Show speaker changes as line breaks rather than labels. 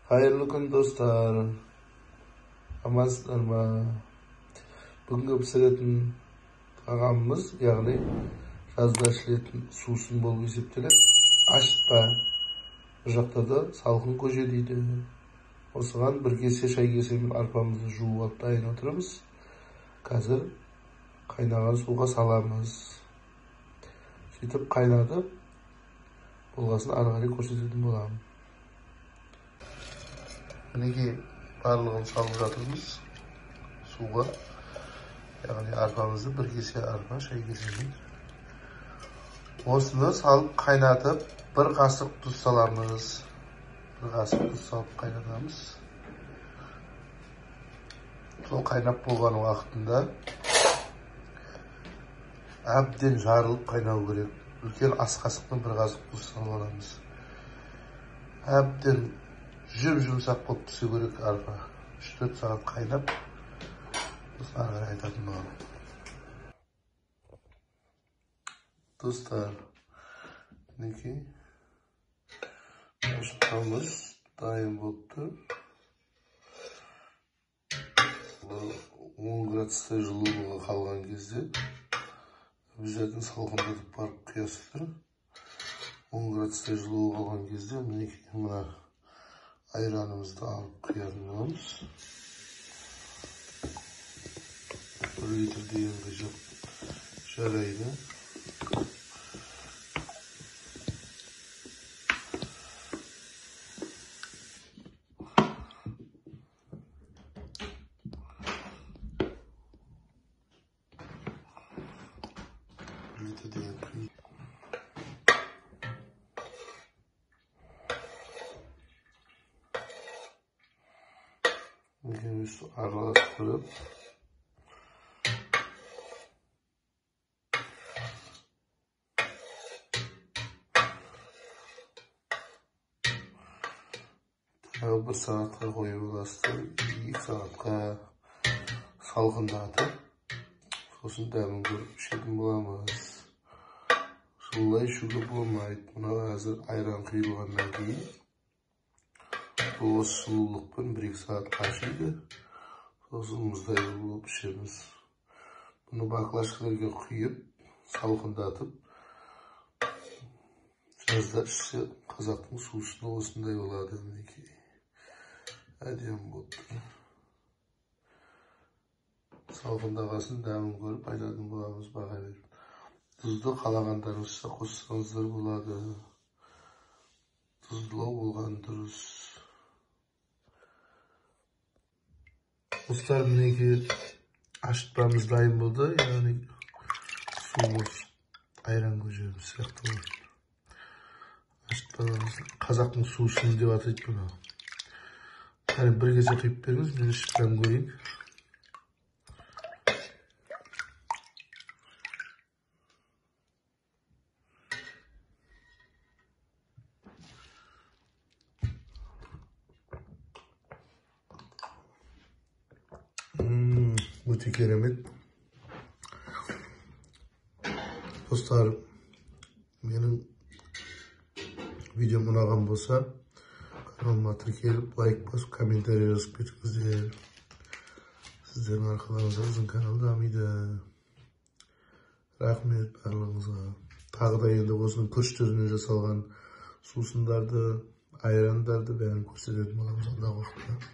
Hayırlı gün dostlar. Amansızlar mı? Bugün pişirетін tağamımız, яғни жазда ішілетін сусын болып есептеледі. Ашытпа. Бір жақтарда салқын көже дейді. Осыған бір кесе шай кесемен арпамызды жуып алып дайын отырмыз. Қазір қайнаған суға саламыз. Сөйтіп қайнады. Болғасын ары қарай көрсететін боламын. Мінекей барлығын салып жатырмыз суға. Яғни арпамызды бір кесе арпа шай кесемен. Осыны салып қайнатып, бір қасық тұз саламыз. Бір қасық тұз салып қайнатамыз. Сол қайнап болған уақытында әбден жарылып қайнау керек. Үлкен ас қасықтан бір қасық тұз салып аламыз. Әбден жұмсақ болып түсу керек арпа. 3-4 сағат қайнап, сосын ары қарай айтатын боламын. Достар, мінекей ашытқанымыз дайын болып тұр. 10 градустай жылуға қалған кезде обязательно салқындатып барып құясыздар. 10 градустай жылуға қалған кезде мінекей мына айранымызды алып құятын боламыз. 1 литр дегенде жоқ жарайды. Üstü aralık koyup bir saatқа koyup olasыздар, 2 saatқа salqındatıp sosun dәмін көріп ішетін боламыз. Солай ішуге болмайды. Мына қазір айран құйылғаннан кейін осы сұлулықпен 1-2 saat қашиды. Сосын мұздай болып ішеміз. Бұны баклажкаларға құйып, салқындатып, жазда ішсе қазақтың сусыны осындай болады. Әдем болып тұр. Салқындағасын дәмін көріп айтатын боламыз баға беріп. Тұзды қалағандарыңызша қоссаңыздар болады. Тұздылау болған дұрыс. Dostlar, мінекей ашытпамыз дайын болды, яғни суымыз айран көжеміз сияқты болды. Ашытпамыз қазақтың сусыны деп атайды бұны. Bir kese kıyıp berіңіз, мен ішіп көрейін. Өте керемет. Достар, менің видеом ұнаған болса, kanalıma тіркеліп, лайк басып, комментарий жазып кетіңіздер. Сіздердің арқыларыңызда біздің канал дамиды. Рахмет барлығыңызға. Тағы да енді осының күріштерінен жасалған сусындарды, айрандарды бәрін көрсететін боламыз алдағы уақытта.